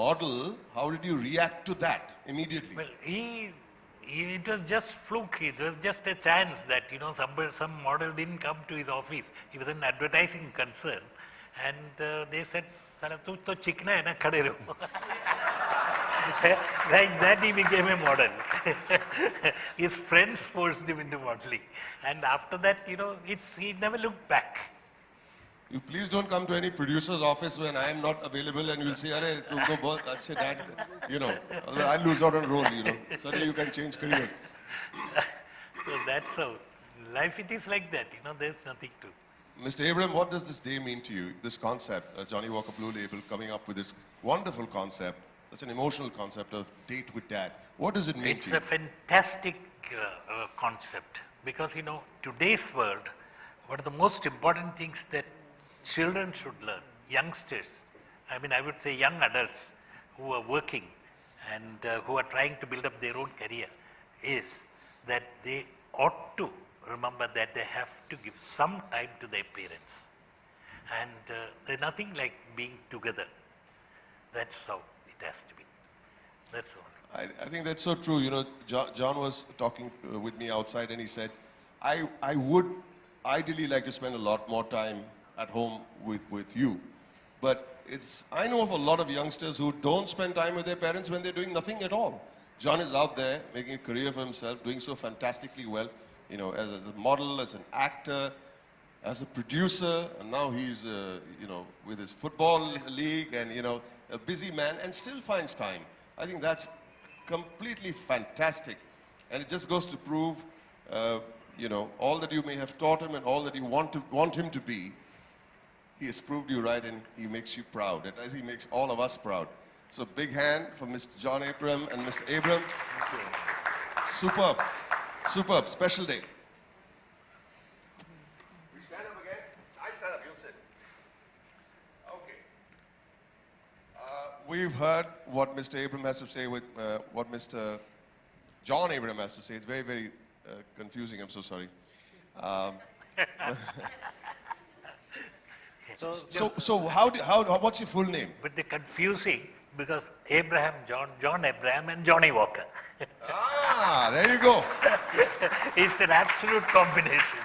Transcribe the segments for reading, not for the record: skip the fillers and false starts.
model, how did you react to that immediately? Well, it was just fluke. It was just a chance that, some model didn't come to his office. He was an advertising concern. And they said, "Sala, tu to chikna hai na, khade raho." Like that he became a model. His friends forced him into modeling. And after that, he never looked back. You please don't come to any producer's office when I am not available and you'll say, "Arey, tumko bahut achhe dad," otherwise I'll lose out on role, Suddenly you can change careers. So that's how. Life, it is like that, there's nothing to. Mr. Abraham, what does this day mean to you? This concept, Johnny Walker Blue Label coming up with this wonderful concept, such an emotional concept of date with dad. What does it mean It's to you? a fantastic concept because, today's world, one of the most important things that children should learn, youngsters, I would say young adults who are working and who are trying to build up their own career, is that they ought to remember that they have to give some time to their parents. And there's nothing like being together. That's how it has to be. That's all. I think that's so true. John was talking with me outside and he said, I would ideally like to spend a lot more time at home with you. But I know of a lot of youngsters who don't spend time with their parents when they're doing nothing at all. John is out there making a career for himself, doing so fantastically well, as a model, as an actor, as a producer, and now he's, with his football league and, a busy man and still finds time. I think that's completely fantastic. And it just goes to prove, all that you may have taught him and all that you want him to be, he has proved you right and he makes you proud, and as he makes all of us proud. So big hand for Mr. John Abraham and Mr. Abraham. Superb, superb, special day. We stand up again? I stand up, you'll sit. Okay. We've heard what Mr. Abraham has to say with what Mr. John Abraham has to say. It's very, very confusing, I'm so sorry. So what's your full name? But the confusing, because John Abraham and Johnny Walker. There you go. It's an absolute combination.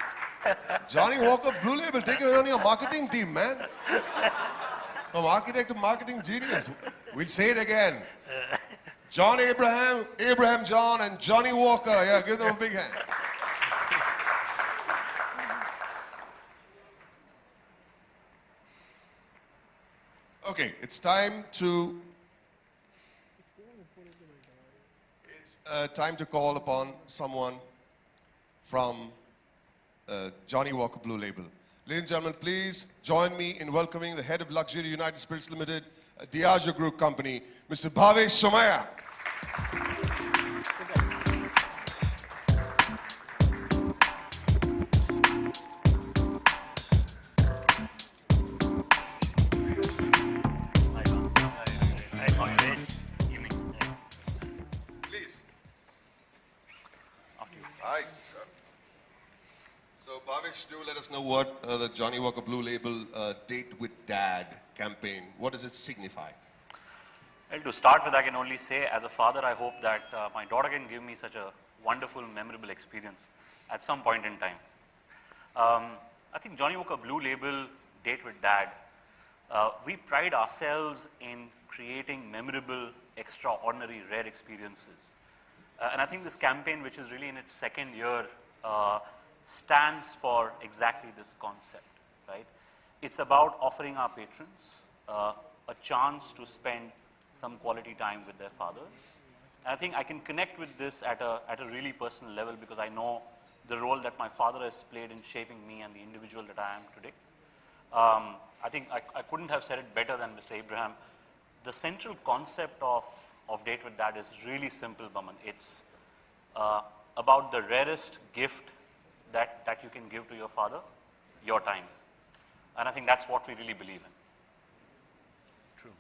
Johnny Walker Blue Label, take it on your marketing team, man. From architect to marketing genius. We'll say it again. John Abraham, Abraham John, and Johnny Walker. Yeah, give them a big hand. Okay, it's time to call upon someone from Johnny Walker Blue Label. Ladies and gentlemen, please join me in welcoming the head of Luxury United Spirits Limited, a Diageo Group company, Mr. Bhavesh Somaya. Please. Hi, sir. So, Bhavesh, do let us know what the Johnny Walker Blue Label Date with Dad campaign, what does it signify? Well, to start with, I can only say, as a father, I hope that my daughter can give me such a wonderful, memorable experience at some point in time. I think Johnny Walker Blue Label Date with Dad, we pride ourselves in creating memorable, extraordinary, rare experiences. And I think this campaign, which is really in its second year, stands for exactly this concept, right? It's about offering our patrons a chance to spend some quality time with their fathers. And I think I can connect with this at a really personal level because I know the role that my father has played in shaping me and the individual that I am today. I think I couldn't have said it better than Mr. Abraham. The central concept of Date with Dad is really simple, Baman. It's about the rarest gift that you can give to your father, your time. And I think that's what we really believe in. True.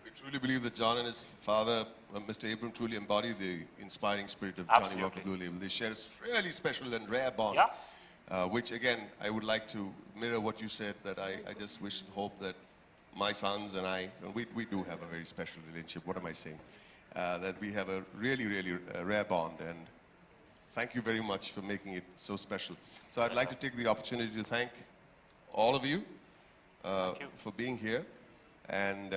We truly believe that John and his father, Mr. Abraham, truly embody the inspiring spirit of Johnny Walker Blue Label. They share a really special and rare bond, which again, I would like to mirror what you said, that I just wish and hope that my sons and I, and we do have a very special relationship. What am I saying? That we have a really, really rare bond, and thank you very much for making it so special. So I'd like to take the opportunity to thank all of you, for being here. And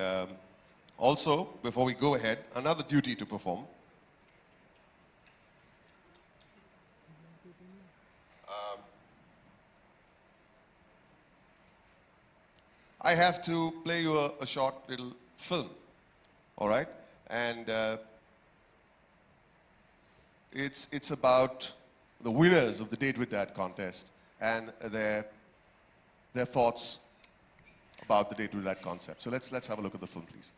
also, before we go ahead, another duty to perform. I have to play you a short little film, all right? And it's about the winners of the Date with Dad contest and their thoughts about the Date with Dad concept. So let's have a look at the film, please.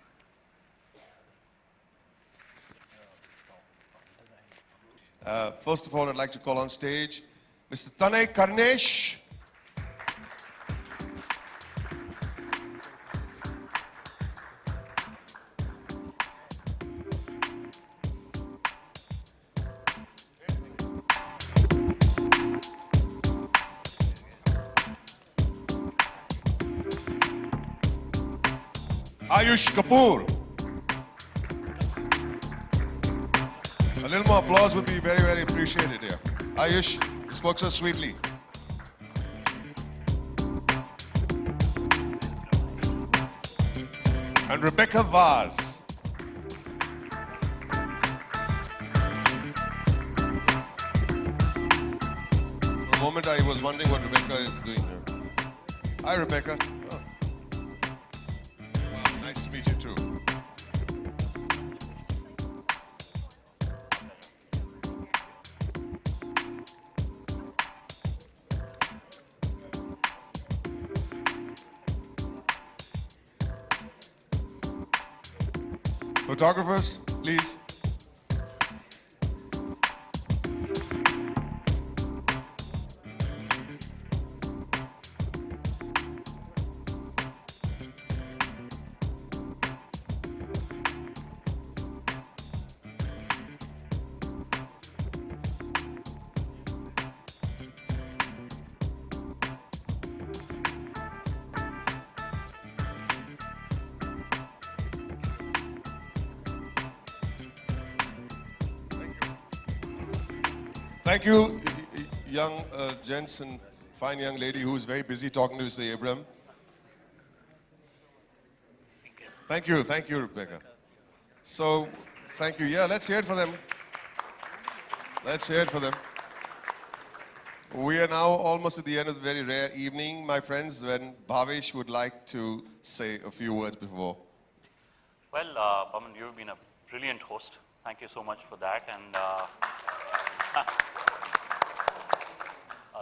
First of all, I'd like to call on stage Mr. Tanay Karnesh. Ayush Kapoor. A little more applause would be very, very appreciated here. Ayush, you spoke so sweetly. And Rebecca Vaz. For a moment I was wondering what Rebecca is doing here. Hi, Rebecca. Oh. Wow, nice to meet you too. Photographers, please. Thank you, young gents and fine young lady who is very busy talking to Mr. Abram. Thank you, Rebecca. So, thank you. Yeah, let's hear it for them. Let's hear it for them. We are now almost at the end of the very rare evening, my friends, when Bhavesh would like to say a few words before. Well, Paman, you've been a brilliant host. Thank you so much for that. And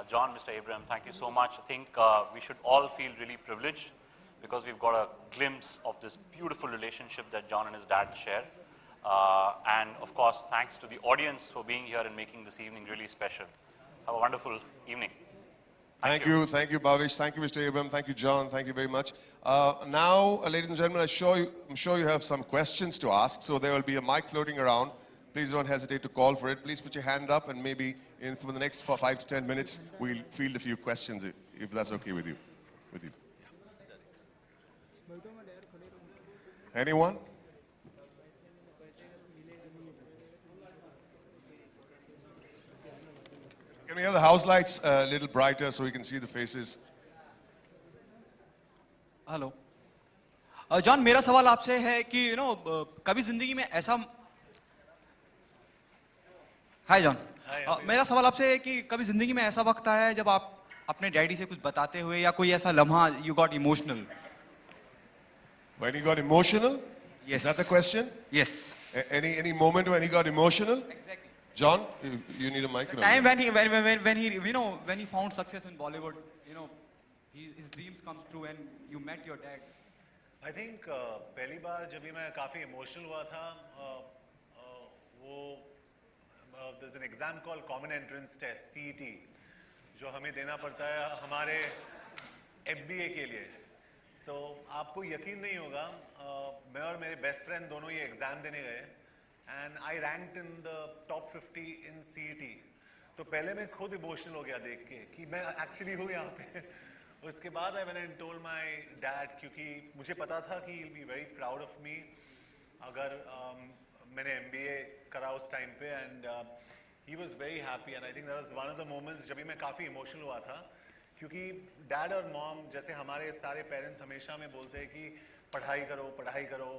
John, Mr. Abram, thank you so much. I think we should all feel really privileged because we've got a glimpse of this beautiful relationship that John and his dad share. And of course, thanks to the audience for being here and making this evening really special. Have a wonderful evening. Thank you, Bhavesh. Thank you, Mr. Abram. Thank you, John. Thank you very much. Now, ladies and gentlemen, I'm sure you have some questions to ask, so there will be a mic floating around. Please don't hesitate to call for it. Please put your hand up, and maybe for the next 5 to 10 minutes, we'll field a few questions, if that's okay with you. Anyone? Can we have the house lights a little brighter so we can see the faces? Hello John, मेरा सवाल आपसे है कि कभी जिंदगी में ऐसा हाय John, मेरा सवाल आपसे है कि कभी जिंदगी में ऐसा वक्त आया है जब आप अपने डैडी से कुछ बताते हुए या कोई ऐसा लम्हा you got emotional? When he got emotional? Yes. Is that the question? Yes. Any moment when he got emotional? Exactly. John, you need a mic. Time when he found success in Bollywood, his dreams come true and you met your dad. I think पहली बार जब भी मैं काफ़ी emotional हुआ था वो there's an exam called Common Entrance Test CET जो हमें देना पड़ता है हमारे MBA के लिए. तो आपको यकीन नहीं होगा मैं और मेरे बेस्ट फ्रेंड दोनों ये एग्ज़ाम देने गए and I ranked in the top 50 in CET. तो पहले मैं खुद इमोशनल हो गया देख के कि मैं एक्चुअली हूँ यहाँ पे उसके बाद आई went and told my dad, क्योंकि मुझे पता था कि he'll be very proud of me अगर मैंने MBA करा उस टाइम पे, and he was very happy, and I think that was one of the moments जब भी मैं काफ़ी इमोशनल हुआ था, क्योंकि डैड और मॉम जैसे हमारे सारे पेरेंट्स हमेशा हमें बोलते हैं कि पढ़ाई करो,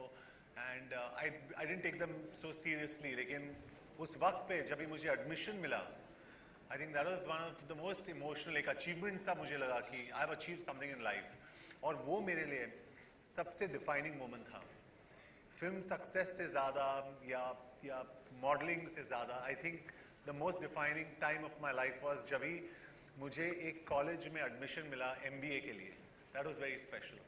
and I didn't take them so seriously, लेकिन उस वक्त पे जब भी मुझे एडमिशन मिला, I think that was one of the most emotional, एक अचीवमेंट सा मुझे लगा कि I have achieved something in life, और वो मेरे लिए सबसे डिफाइनिंग मोमेंट था। फिल्म सक्सेस से ज़्यादा या मॉडलिंग से ज़्यादा, I think the most defining time of my life was जब ही मुझे एक कॉलेज में एडमिशन मिला MBA के लिए। That was very special.